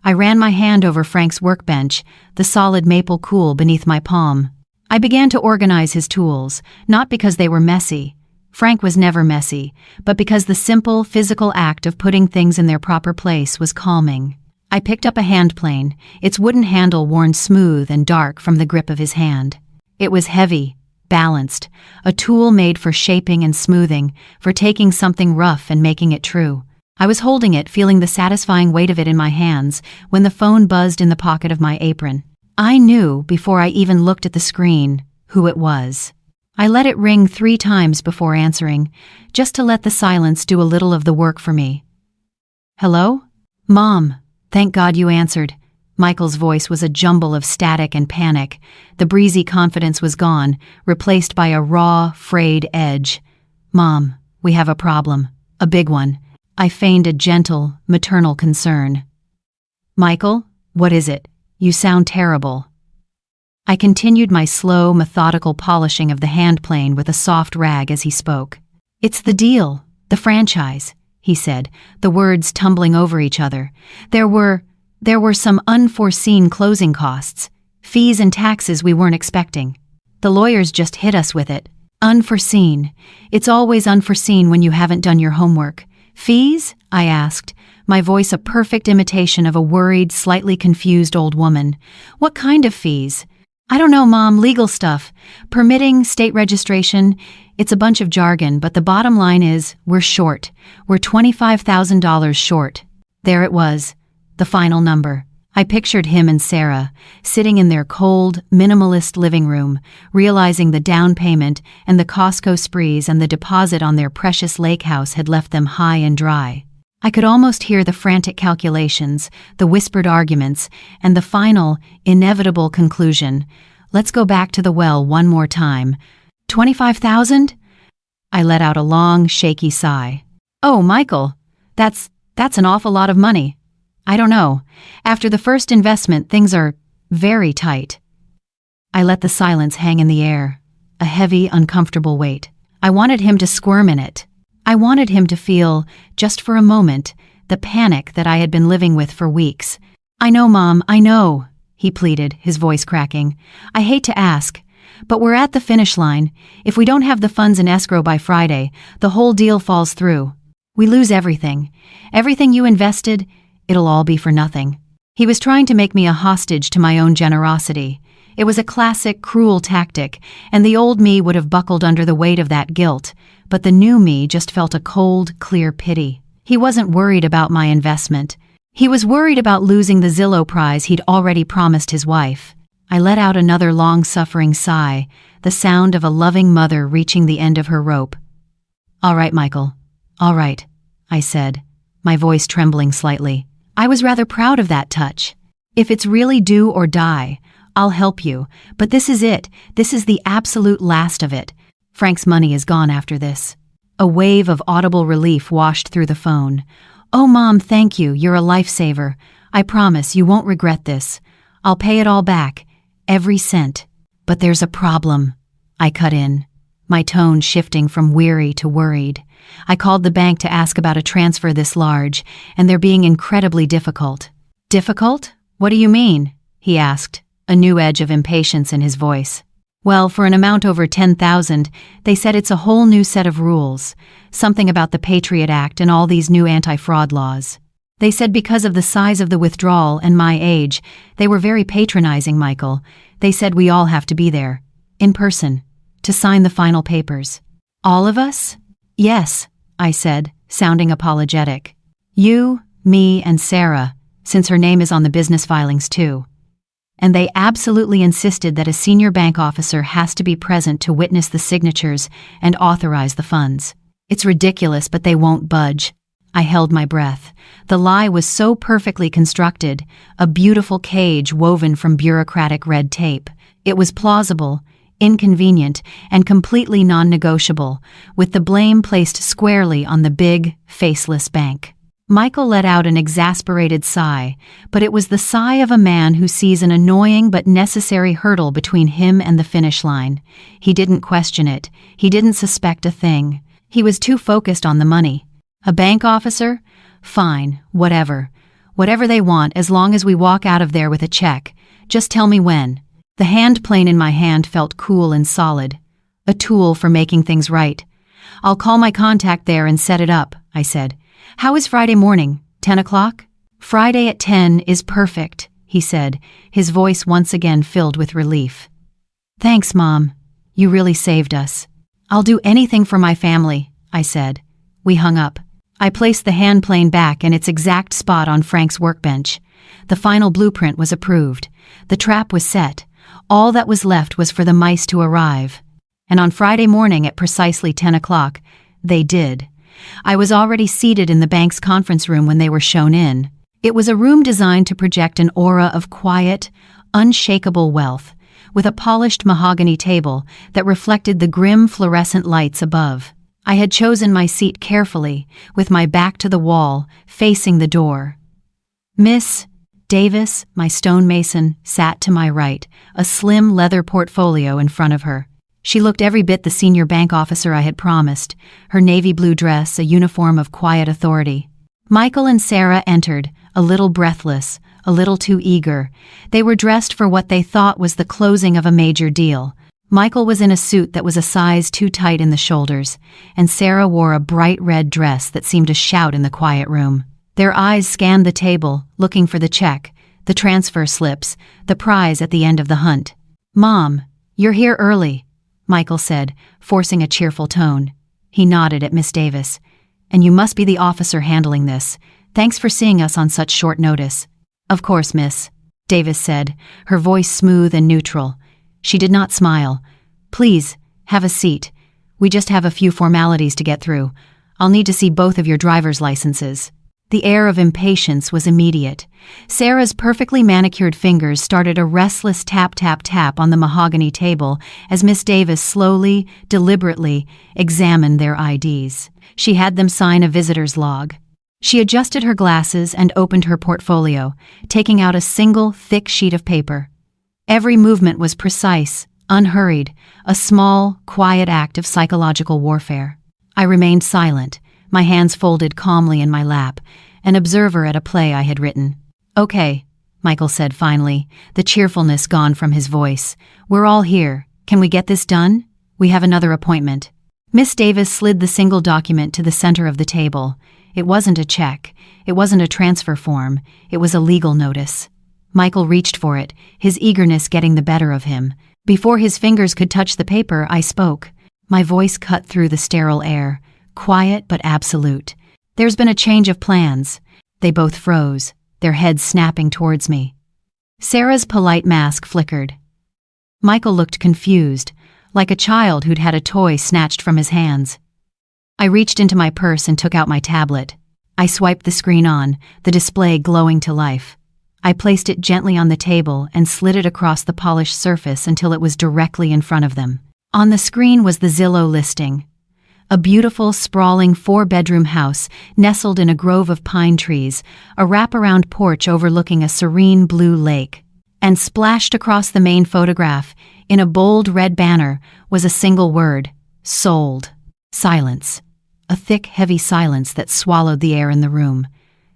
[SPEAKER 1] I ran my hand over Frank's workbench, the solid maple cool beneath my palm. I began to organize his tools, not because they were messy. Frank was never messy, but because the simple, physical act of putting things in their proper place was calming. I picked up a hand plane, its wooden handle worn smooth and dark from the grip of his hand. It was heavy, balanced, a tool made for shaping and smoothing, for taking something rough and making it true. I was holding it, feeling the satisfying weight of it in my hands, when the phone buzzed in the pocket of my apron. I knew, before I even looked at the screen, who it was. I let it ring 3 times before answering, just to let the silence do a little of the work for me. "Hello? Mom, thank God you answered." Michael's voice was a jumble of static and panic. The breezy confidence was gone, replaced by a raw, frayed edge. "Mom, we have a problem. A big one." I feigned a gentle, maternal concern. "Michael, what is it? You sound terrible." I continued my slow, methodical polishing of the hand plane with a soft rag as he spoke. "It's the deal, the franchise," he said, the words tumbling over each other. There were some unforeseen closing costs, fees and taxes we weren't expecting. The lawyers just hit us with it. Unforeseen. It's always unforeseen when you haven't done your homework. "Fees?" I asked, my voice a perfect imitation of a worried, slightly confused old woman. "What kind of fees?" "I don't know, Mom, legal stuff. Permitting, state registration. It's a bunch of jargon, but the bottom line is, we're short. We're $25,000 short." There it was, the final number. I pictured him and Sarah, sitting in their cold, minimalist living room, realizing the down payment and the Costco sprees and the deposit on their precious lake house had left them high and dry. I could almost hear the frantic calculations, the whispered arguments, and the final, inevitable conclusion. "Let's go back to the well one more time. 25,000? I let out a long, shaky sigh. "Oh, Michael, that's an awful lot of money." "I don't know. After the first investment, things are very tight." I let the silence hang in the air, a heavy, uncomfortable weight. I wanted him to squirm in it. I wanted him to feel, just for a moment, the panic that I had been living with for weeks. "I know, Mom, I know," he pleaded, his voice cracking. "I hate to ask, but we're at the finish line. If we don't have the funds in escrow by Friday, the whole deal falls through. We lose everything. Everything you invested, it'll all be for nothing." He was trying to make me a hostage to my own generosity. It was a classic, cruel tactic, and the old me would have buckled under the weight of that guilt, but the new me just felt a cold, clear pity. He wasn't worried about my investment. He was worried about losing the Zillow prize he'd already promised his wife. I let out another long-suffering sigh, the sound of a loving mother reaching the end of her rope. "All right, Michael. All right," I said, my voice trembling slightly. I was rather proud of that touch. "If it's really do or die, I'll help you, but this is it. This is the absolute last of it. Frank's money is gone after this." A wave of audible relief washed through the phone. "Oh, Mom, thank you. You're a lifesaver. I promise you won't regret this. I'll pay it all back, every cent." "But there's a problem," I cut in, my tone shifting from weary to worried. "I called the bank to ask about a transfer this large, and they're being incredibly difficult." "Difficult? What do you mean?" he asked, a new edge of impatience in his voice. "Well, for an amount over 10,000, they said it's a whole new set of rules, something about the Patriot Act and all these new anti-fraud laws. They said because of the size of the withdrawal and my age, they were very patronizing, Michael. They said we all have to be there, in person. to sign the final papers. All of us? Yes, I said, sounding apologetic. You, me, and Sarah, since her name is on the business filings too. And they absolutely insisted that a senior bank officer has to be present to witness the signatures and authorize the funds. It's ridiculous, but they won't budge. I held my breath. The lie was so perfectly constructed, a beautiful cage woven from bureaucratic red tape. It was plausible, inconvenient, and completely non-negotiable, with the blame placed squarely on the big, faceless bank. Michael let out an exasperated sigh, but it was the sigh of a man who sees an annoying but necessary hurdle between him and the finish line. He didn't question it. He didn't suspect a thing. He was too focused on the money. A bank officer? Fine, whatever. Whatever they want, as long as we walk out of there with a check. Just tell me when. The hand plane in my hand felt cool and solid. A tool for making things right. I'll call my contact there and set it up, I said. How is Friday morning? 10 o'clock? Friday at 10 is perfect, he said, his voice once again filled with relief. Thanks, Mom. You really saved us. I'll do anything for my family, I said. We hung up. I placed the hand plane back in its exact spot on Frank's workbench. The final blueprint was approved. The trap was set. All that was left was for the mice to arrive. And on Friday morning at precisely 10 o'clock, they did. I was already seated in the bank's conference room when they were shown in. It was a room designed to project an aura of quiet, unshakable wealth, with a polished mahogany table that reflected the grim fluorescent lights above. I had chosen my seat carefully, with my back to the wall, facing the door. Miss Davis, my stonemason, sat to my right, a slim leather portfolio in front of her. She looked every bit the senior bank officer I had promised, her navy blue dress a uniform of quiet authority. Michael and Sarah entered, a little breathless, a little too eager. They were dressed for what they thought was the closing of a major deal. Michael was in a suit that was a size too tight in the shoulders, and Sarah wore a bright red dress that seemed to shout in the quiet room. Their eyes scanned the table, looking for the check, the transfer slips, the prize at the end of the hunt. Mom, you're here early, Michael said, forcing a cheerful tone. He nodded at Miss Davis. And you must be the officer handling this. Thanks for seeing us on such short notice. Of course, Miss, Davis said, her voice smooth and neutral. She did not smile. Please, have a seat. We just have a few formalities to get through. I'll need to see both of your driver's licenses. The air of impatience was immediate. Sarah's perfectly manicured fingers started a restless tap-tap-tap on the mahogany table as Miss Davis slowly, deliberately examined their IDs. She had them sign a visitor's log. She adjusted her glasses and opened her portfolio, taking out a single, thick sheet of paper. Every movement was precise, unhurried, a small, quiet act of psychological warfare. I remained silent, my hands folded calmly in my lap, an observer at a play I had written. Okay, Michael said finally, the cheerfulness gone from his voice. We're all here. Can we get this done? We have another appointment. Miss Davis slid the single document to the center of the table. It wasn't a check. It wasn't a transfer form. It was a legal notice. Michael reached for it, his eagerness getting the better of him. Before his fingers could touch the paper, I spoke. My voice cut through the sterile air, quiet but absolute. There's been a change of plans. They both froze, their heads snapping towards me. Sarah's polite mask flickered. Michael looked confused, like a child who'd had a toy snatched from his hands. I reached into my purse and took out my tablet. I swiped the screen on, the display glowing to life. I placed it gently on the table and slid it across the polished surface until it was directly in front of them. On the screen was the Zillow listing. A beautiful, sprawling 4-bedroom house nestled in a grove of pine trees, a wraparound porch overlooking a serene blue lake. And splashed across the main photograph, in a bold red banner, was a single word: sold. Silence. A thick, heavy silence that swallowed the air in the room.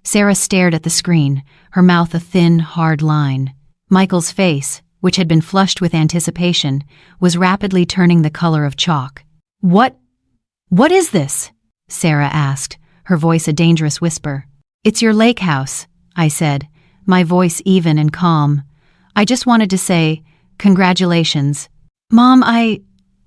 [SPEAKER 1] Sarah stared at the screen, her mouth a thin, hard line. Michael's face, which had been flushed with anticipation, was rapidly turning the color of chalk. What is this? Sarah asked, her voice a dangerous whisper. It's your lake house, I said, my voice even and calm. I just wanted to say, congratulations. Mom, I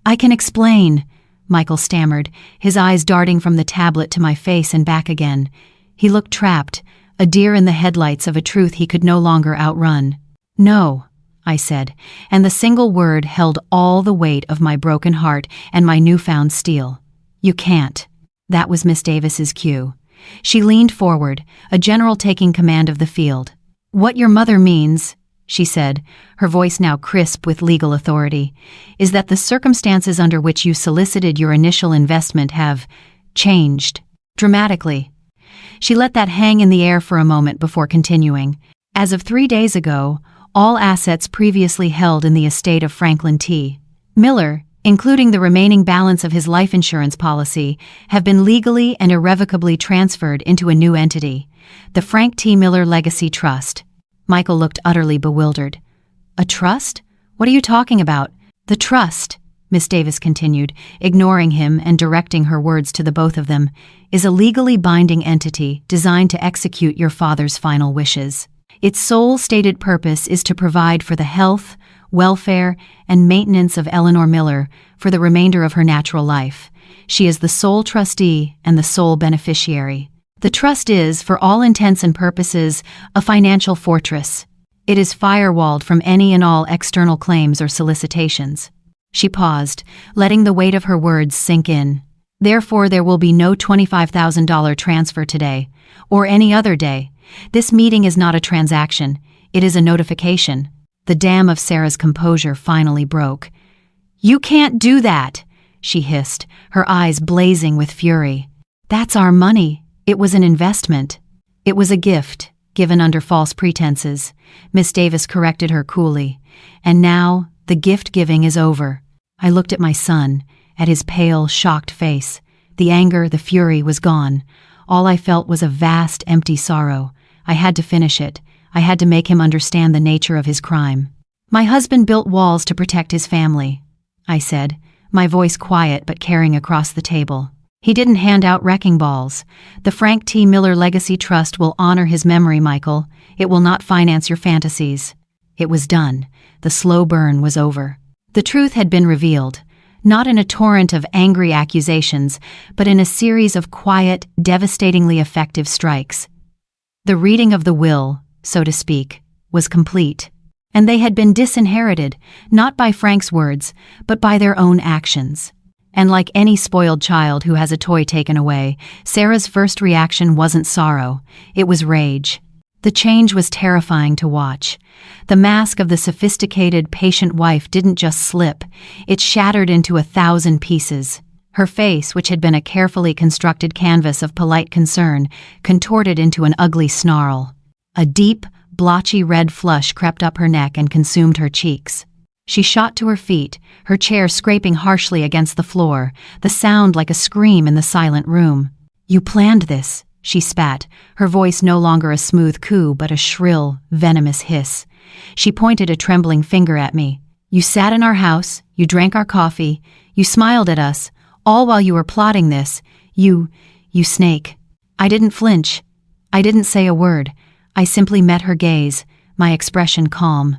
[SPEAKER 1] "I can explain," Michael stammered, his eyes darting from the tablet to my face and back again. He looked trapped, a deer in the headlights of a truth he could no longer outrun. "No," I said, and the single word held all the weight of my broken heart and my newfound steel. "You can't." That was Miss Davis's cue. She leaned forward, a general taking command of the field. "What your mother means," she said, her voice now crisp with legal authority, "is that the circumstances under which you solicited your initial investment have changed dramatically." She let that hang in the air for a moment before continuing. "As of 3 days ago, all assets previously held in the estate of Franklin T. Miller, including the remaining balance of his life insurance policy, have been legally and irrevocably transferred into a new entity, the Frank T. Miller Legacy Trust." Michael looked utterly bewildered. "A trust? What are you talking about?" "The trust," Miss Davis continued, ignoring him and directing her words to the both of them, "is a legally binding entity designed to execute your father's final wishes. Its sole stated purpose is to provide for the health, welfare, and maintenance of Eleanor Miller for the remainder of her natural life. She is the sole trustee and the sole beneficiary. The trust is, for all intents and purposes, a financial fortress. It is firewalled from any and all external claims or solicitations." She paused, letting the weight of her words sink in. "Therefore, there will be no $25,000 transfer today, or any other day. This meeting is not a transaction, it is a notification." The dam of Sarah's composure finally broke. "You can't do that," she hissed, her eyes blazing with fury. "That's our money. It was an investment." "It was a gift, given under false pretenses," Miss Davis corrected her coolly. "And now, the gift-giving is over." I looked at my son, at his pale, shocked face. The anger, the fury was gone. All I felt was a vast, empty sorrow. I had to finish it. I had to make him understand the nature of his crime. "My husband built walls to protect his family," I said, my voice quiet but carrying across the table. "He didn't hand out wrecking balls. The Frank T. Miller Legacy Trust will honor his memory, Michael. It will not finance your fantasies." It was done. The slow burn was over. The truth had been revealed, not in a torrent of angry accusations, but in a series of quiet, devastatingly effective strikes. The reading of the will, so to speak, was complete, and they had been disinherited, not by Frank's words, but by their own actions. And like any spoiled child who has a toy taken away, Sarah's first reaction wasn't sorrow, it was rage. The change was terrifying to watch. The mask of the sophisticated, patient wife didn't just slip, it shattered into 1,000 pieces. Her face, which had been a carefully constructed canvas of polite concern, contorted into an ugly snarl. A deep, blotchy red flush crept up her neck and consumed her cheeks. She shot to her feet, her chair scraping harshly against the floor, the sound like a scream in the silent room. "You planned this," she spat, her voice no longer a smooth coo but a shrill, venomous hiss. She pointed a trembling finger at me. "You sat in our house, you drank our coffee, you smiled at us, all while you were plotting this. You snake." I didn't flinch. I didn't say a word. I simply met her gaze, my expression calm.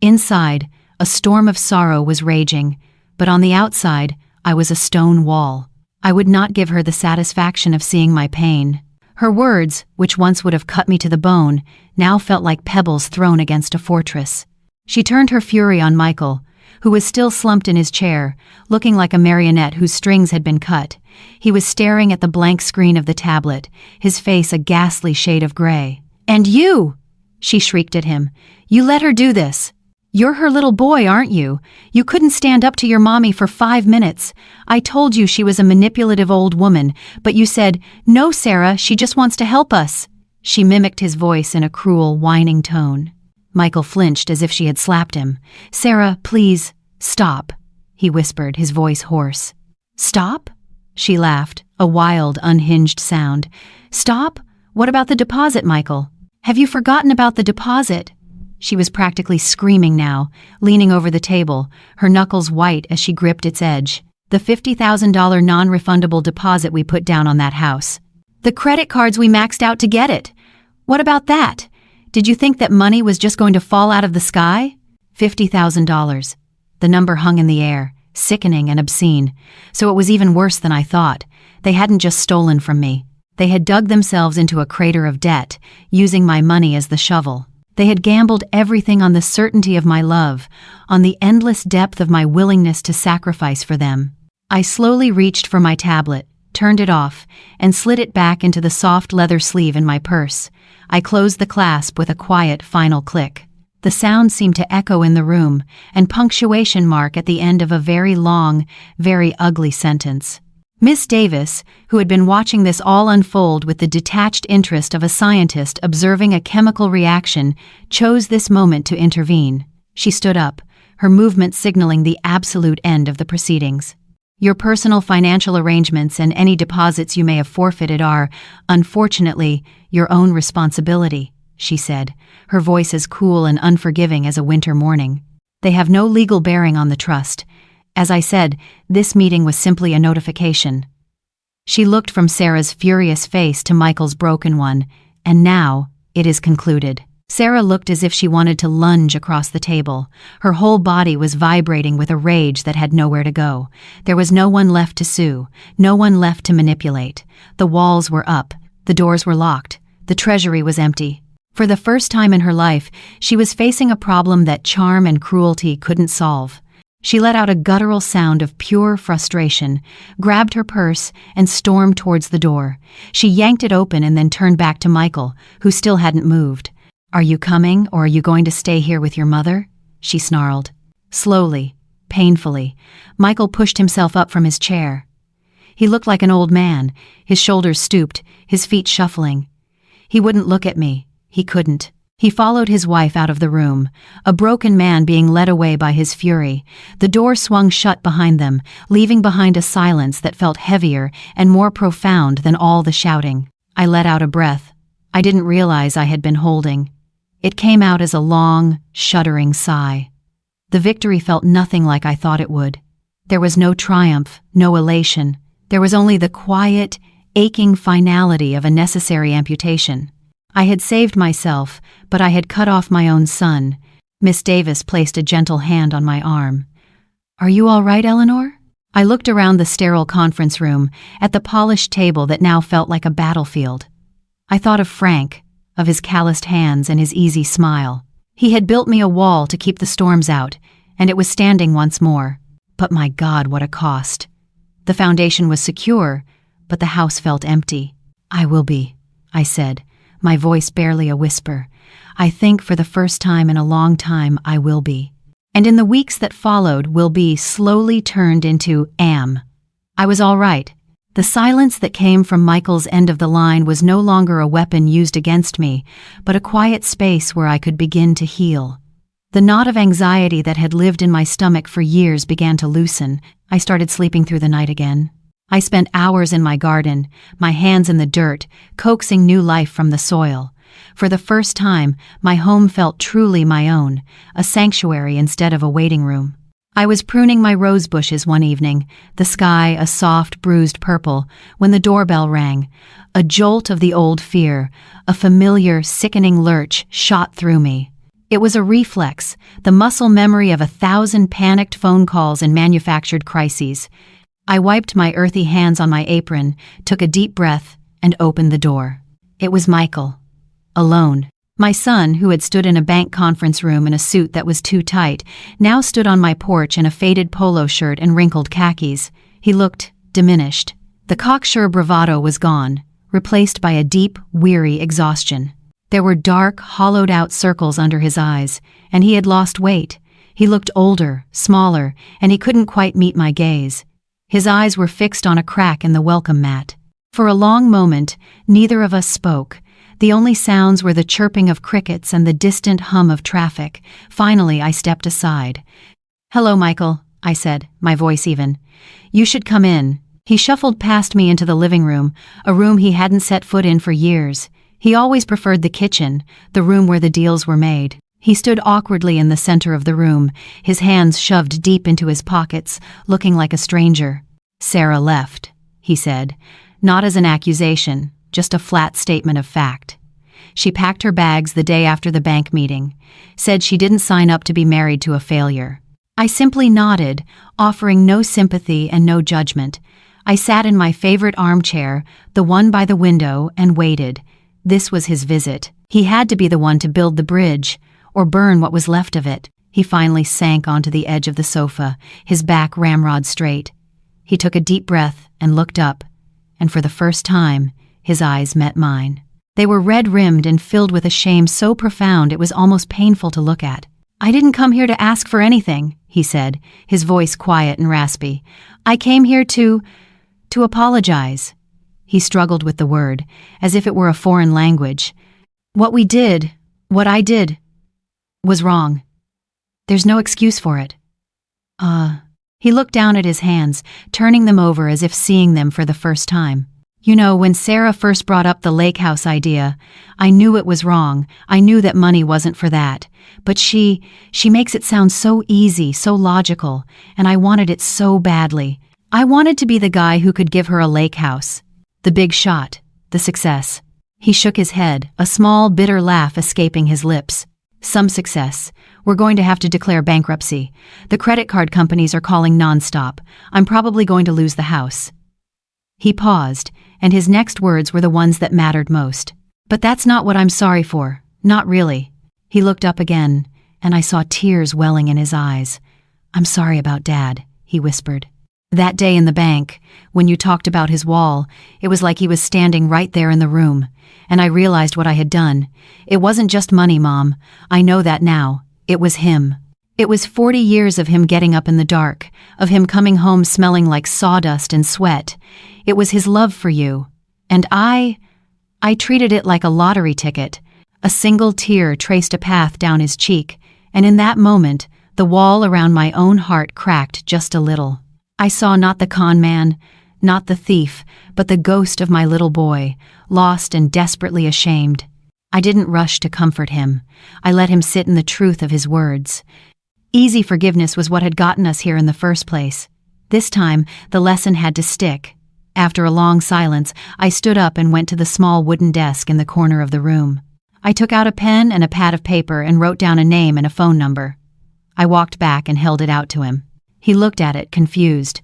[SPEAKER 1] Inside, a storm of sorrow was raging, but on the outside, I was a stone wall. I would not give her the satisfaction of seeing my pain. Her words, which once would have cut me to the bone, now felt like pebbles thrown against a fortress. She turned her fury on Michael, who was still slumped in his chair, looking like a marionette whose strings had been cut. He was staring at the blank screen of the tablet, his face a ghastly shade of gray. "And you!" she shrieked at him. "You let her do this. You're her little boy, aren't you? You couldn't stand up to your mommy for 5 minutes. I told you she was a manipulative old woman, but you said, 'No, Sarah, she just wants to help us.'" She mimicked his voice in a cruel, whining tone. Michael flinched as if she had slapped him. "Sarah, please, stop," he whispered, his voice hoarse. "Stop?" She laughed, a wild, unhinged sound. "Stop? What about the deposit, Michael? Have you forgotten about the deposit?" She was practically screaming now, leaning over the table, her knuckles white as she gripped its edge. "The $50,000 non-refundable deposit we put down on that house. The credit cards we maxed out to get it. What about that? Did you think that money was just going to fall out of the sky?" $50,000. The number hung in the air, sickening and obscene. So it was even worse than I thought. They hadn't just stolen from me. They had dug themselves into a crater of debt, using my money as the shovel. They had gambled everything on the certainty of my love, on the endless depth of my willingness to sacrifice for them. I slowly reached for my tablet, turned it off, and slid it back into the soft leather sleeve in my purse. I closed the clasp with a quiet final click. The sound seemed to echo in the room, and punctuation mark at the end of a very long, very ugly sentence. Miss Davis, who had been watching this all unfold with the detached interest of a scientist observing a chemical reaction, chose this moment to intervene. She stood up, her movement signaling the absolute end of the proceedings. Your personal financial arrangements and any deposits you may have forfeited are, unfortunately, your own responsibility, she said, her voice as cool and unforgiving as a winter morning. They have no legal bearing on the trust. As I said, this meeting was simply a notification. She looked from Sarah's furious face to Michael's broken one, and now, it is concluded. Sarah looked as if she wanted to lunge across the table. Her whole body was vibrating with a rage that had nowhere to go. There was no one left to sue, no one left to manipulate. The walls were up, the doors were locked, the treasury was empty. For the first time in her life, she was facing a problem that charm and cruelty couldn't solve. She let out a guttural sound of pure frustration, grabbed her purse, and stormed towards the door. She yanked it open and then turned back to Michael, who still hadn't moved. "Are you coming, or are you going to stay here with your mother?" she snarled. Slowly, painfully, Michael pushed himself up from his chair. He looked like an old man, his shoulders stooped, his feet shuffling. He wouldn't look at me. He couldn't. He followed his wife out of the room, a broken man being led away by his fury. The door swung shut behind them, leaving behind a silence that felt heavier and more profound than all the shouting. I let out a breath. I didn't realize I had been holding. It came out as a long, shuddering sigh. The victory felt nothing like I thought it would. There was no triumph, no elation. There was only the quiet, aching finality of a necessary amputation. I had saved myself, but I had cut off my own son. Miss Davis placed a gentle hand on my arm. "Are you all right, Eleanor?" I looked around the sterile conference room, at the polished table that now felt like a battlefield. I thought of Frank, of his calloused hands and his easy smile. He had built me a wall to keep the storms out, and it was standing once more. But my God, what a cost. The foundation was secure, but the house felt empty. "I will be," I said, my voice barely a whisper. "I think for the first time in a long time I will be." And in the weeks that followed, will be slowly turned into am. I was all right. The silence that came from Michael's end of the line was no longer a weapon used against me, but a quiet space where I could begin to heal. The knot of anxiety that had lived in my stomach for years began to loosen. I started sleeping through the night again. I spent hours in my garden, my hands in the dirt, coaxing new life from the soil. For the first time, my home felt truly my own, a sanctuary instead of a waiting room. I was pruning my rose bushes one evening, the sky a soft, bruised purple, when the doorbell rang. A jolt of the old fear, a familiar, sickening lurch shot through me. It was a reflex, the muscle memory of 1,000 panicked phone calls in manufactured crises. I wiped my earthy hands on my apron, took a deep breath, and opened the door. It was Michael. Alone. My son, who had stood in a bank conference room in a suit that was too tight, now stood on my porch in a faded polo shirt and wrinkled khakis. He looked diminished. The cocksure bravado was gone, replaced by a deep, weary exhaustion. There were dark, hollowed-out circles under his eyes, and he had lost weight. He looked older, smaller, and he couldn't quite meet my gaze. His eyes were fixed on a crack in the welcome mat. For a long moment, neither of us spoke. The only sounds were the chirping of crickets and the distant hum of traffic. Finally, I stepped aside. "Hello, Michael," I said, my voice even. "You should come in." He shuffled past me into the living room, a room he hadn't set foot in for years. He always preferred the kitchen, the room where the deals were made. He stood awkwardly in the center of the room, his hands shoved deep into his pockets, looking like a stranger. "Sarah left," he said, not as an accusation, just a flat statement of fact. She packed her bags the day after the bank meeting, said she didn't sign up to be married to a failure. I simply nodded, offering no sympathy and no judgment. I sat in my favorite armchair, the one by the window, and waited. This was his visit. He had to be the one to build the bridge, or burn what was left of it. He finally sank onto the edge of the sofa, his back ramrod straight. He took a deep breath and looked up, and for the first time, his eyes met mine. They were red-rimmed and filled with a shame so profound it was almost painful to look at. "I didn't come here to ask for anything," he said, his voice quiet and raspy. "I came here to apologize." He struggled with the word, as if it were a foreign language. What I did, was wrong. There's no excuse for it." He looked down at his hands, turning them over as if seeing them for the first time. "You know, when Sarah first brought up the lake house idea, I knew it was wrong. I knew that money wasn't for that. But she makes it sound so easy, so logical, and I wanted it so badly. I wanted to be the guy who could give her a lake house. The big shot, the success." He shook his head, a small, bitter laugh escaping his lips. "Some success. We're going to have to declare bankruptcy. The credit card companies are calling nonstop. I'm probably going to lose the house." He paused, and his next words were the ones that mattered most. "But that's not what I'm sorry for. Not really." He looked up again, and I saw tears welling in his eyes. "I'm sorry about Dad," he whispered. "That day in the bank, when you talked about his wall, it was like he was standing right there in the room, and I realized what I had done. It wasn't just money, Mom. I know that now. It was him. It was 40 years of him getting up in the dark, of him coming home smelling like sawdust and sweat. It was his love for you. And I treated it like a lottery ticket. A single tear traced a path down his cheek, and in that moment, the wall around my own heart cracked just a little. I saw not the con man, not the thief, but the ghost of my little boy, lost and desperately ashamed. I didn't rush to comfort him. I let him sit in the truth of his words. Easy forgiveness was what had gotten us here in the first place. This time, the lesson had to stick. After a long silence, I stood up and went to the small wooden desk in the corner of the room. I took out a pen and a pad of paper and wrote down a name and a phone number. I walked back and held it out to him. He looked at it, confused.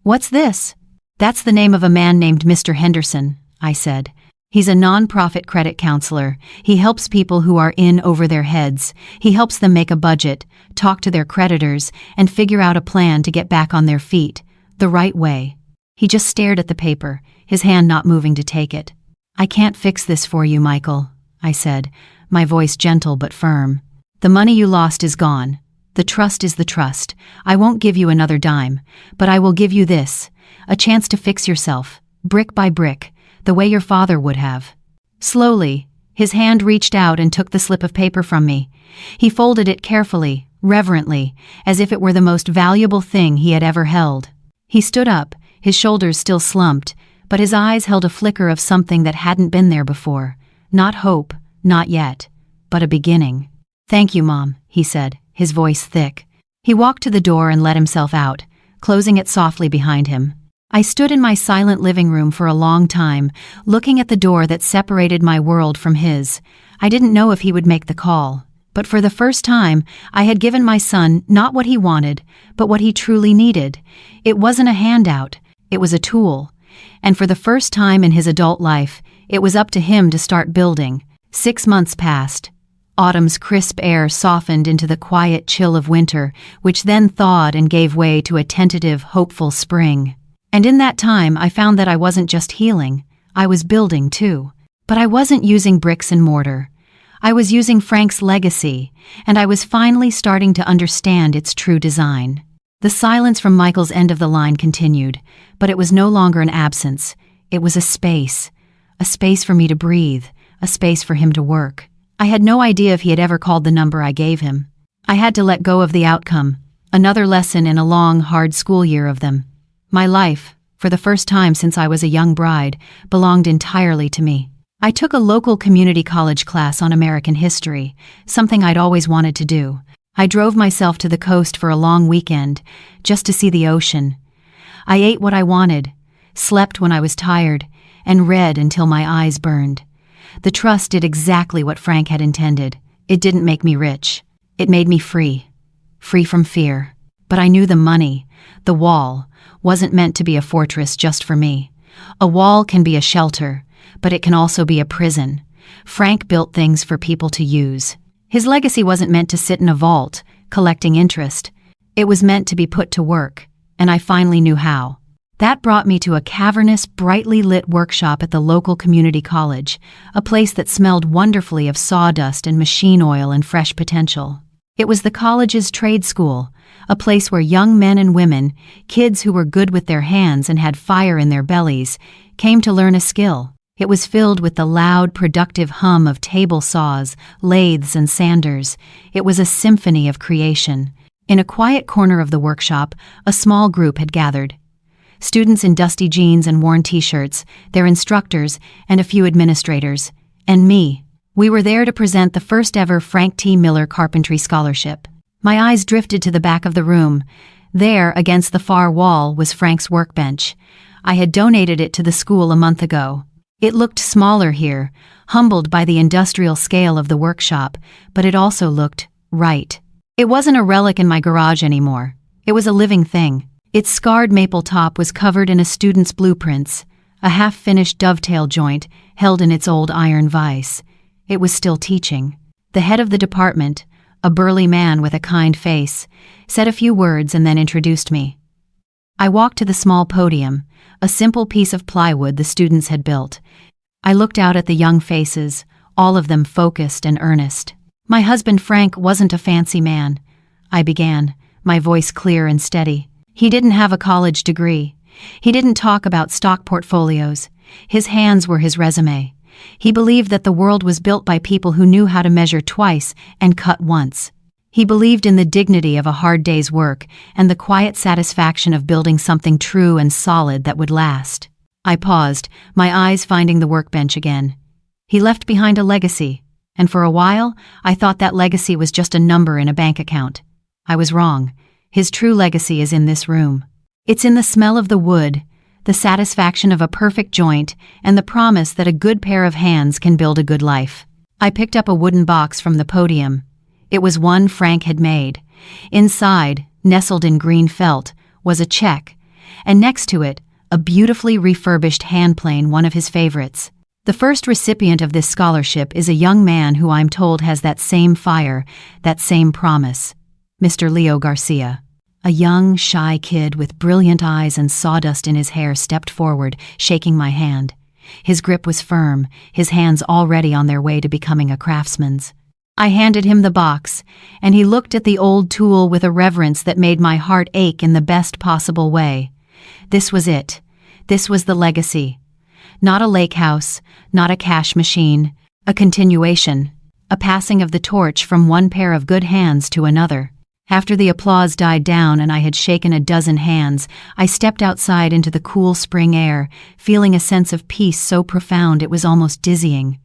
[SPEAKER 1] "What's this?" "That's the name of a man named Mr. Henderson," I said. "He's a non-profit credit counselor. He helps people who are in over their heads. He helps them make a budget, talk to their creditors, and figure out a plan to get back on their feet, the right way." He just stared at the paper, his hand not moving to take it. "I can't fix this for you, Michael," I said, my voice gentle but firm. "The money you lost is gone. The trust is the trust. I won't give you another dime, but I will give you this, a chance to fix yourself, brick by brick, the way your father would have." Slowly, his hand reached out and took the slip of paper from me. He folded it carefully, reverently, as if it were the most valuable thing he had ever held. He stood up, his shoulders still slumped, but his eyes held a flicker of something that hadn't been there before. Not hope, not yet, but a beginning. "Thank you, Mom," he said, his voice thick. He walked to the door and let himself out, closing it softly behind him. I stood in my silent living room for a long time, looking at the door that separated my world from his. I didn't know if he would make the call, but for the first time, I had given my son not what he wanted, but what he truly needed. It wasn't a handout, it was a tool. And for the first time in his adult life, it was up to him to start building. 6 months passed. Autumn's crisp air softened into the quiet chill of winter, which then thawed and gave way to a tentative, hopeful spring. And in that time, I found that I wasn't just healing, I was building too. But I wasn't using bricks and mortar. I was using Frank's legacy, and I was finally starting to understand its true design. The silence from Michael's end of the line continued, but it was no longer an absence. It was a space for me to breathe, a space for him to work. I had no idea if he had ever called the number I gave him. I had to let go of the outcome, another lesson in a long, hard school year of them. My life, for the first time since I was a young bride, belonged entirely to me. I took a local community college class on American history, something I'd always wanted to do. I drove myself to the coast for a long weekend, just to see the ocean. I ate what I wanted, slept when I was tired, and read until my eyes burned. The trust did exactly what Frank had intended. It didn't make me rich. It made me free. Free from fear. But I knew the money, the wall, wasn't meant to be a fortress just for me. A wall can be a shelter, but it can also be a prison. Frank built things for people to use. His legacy wasn't meant to sit in a vault, collecting interest. It was meant to be put to work, and I finally knew how. That brought me to a cavernous, brightly lit workshop at the local community college, a place that smelled wonderfully of sawdust and machine oil and fresh potential. It was the college's trade school, a place where young men and women, kids who were good with their hands and had fire in their bellies, came to learn a skill. It was filled with the loud, productive hum of table saws, lathes, and sanders. It was a symphony of creation. In a quiet corner of the workshop, a small group had gathered. Students in dusty jeans and worn t-shirts, their instructors, and a few administrators. And me. We were there to present the first ever Frank T. Miller Carpentry Scholarship. My eyes drifted to the back of the room. There, against the far wall, was Frank's workbench. I had donated it to the school a month ago. It looked smaller here, humbled by the industrial scale of the workshop, but it also looked right. It wasn't a relic in my garage anymore. It was a living thing. Its scarred maple top was covered in a student's blueprints, a half-finished dovetail joint held in its old iron vise. It was still teaching. The head of the department, a burly man with a kind face, said a few words and then introduced me. I walked to the small podium, a simple piece of plywood the students had built. I looked out at the young faces, all of them focused and earnest. My husband Frank wasn't a fancy man, I began, my voice clear and steady. He didn't have a college degree. He didn't talk about stock portfolios. His hands were his resume. He believed that the world was built by people who knew how to measure twice and cut once. He believed in the dignity of a hard day's work and the quiet satisfaction of building something true and solid that would last. I paused, my eyes finding the workbench again. He left behind a legacy, and for a while, I thought that legacy was just a number in a bank account. I was wrong. His true legacy is in this room. It's in the smell of the wood, the satisfaction of a perfect joint, and the promise that a good pair of hands can build a good life. I picked up a wooden box from the podium. It was one Frank had made. Inside, nestled in green felt, was a check, and next to it, a beautifully refurbished handplane, one of his favorites. The first recipient of this scholarship is a young man who I'm told has that same fire, that same promise. Mr. Leo Garcia. A young, shy kid with brilliant eyes and sawdust in his hair stepped forward, shaking my hand. His grip was firm, his hands already on their way to becoming a craftsman's. I handed him the box, and he looked at the old tool with a reverence that made my heart ache in the best possible way. This was it. This was the legacy. Not a lake house, not a cash machine, a continuation, a passing of the torch from one pair of good hands to another. After the applause died down and I had shaken a dozen hands, I stepped outside into the cool spring air, feeling a sense of peace so profound it was almost dizzying.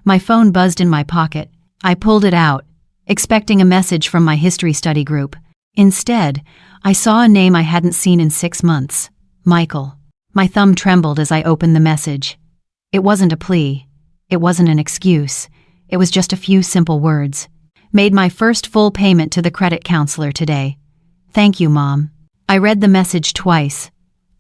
[SPEAKER 1] My phone buzzed in my pocket. I pulled it out, expecting a message from my history study group. Instead, I saw a name I hadn't seen in 6 months. Michael. My thumb trembled as I opened the message. It wasn't a plea. It wasn't an excuse. It was just a few simple words. Made my first full payment to the credit counselor today. Thank you, Mom. I read the message twice.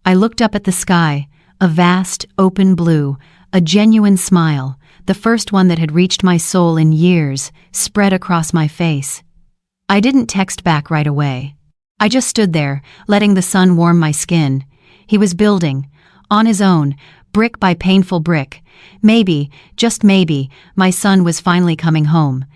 [SPEAKER 1] I looked up at the sky, a vast, open blue, a genuine smile, the first one that had reached my soul in years, spread across my face. I didn't text back right away. I just stood there, letting the sun warm my skin. He was building, on his own, brick by painful brick. Maybe, just maybe, my son was finally coming home,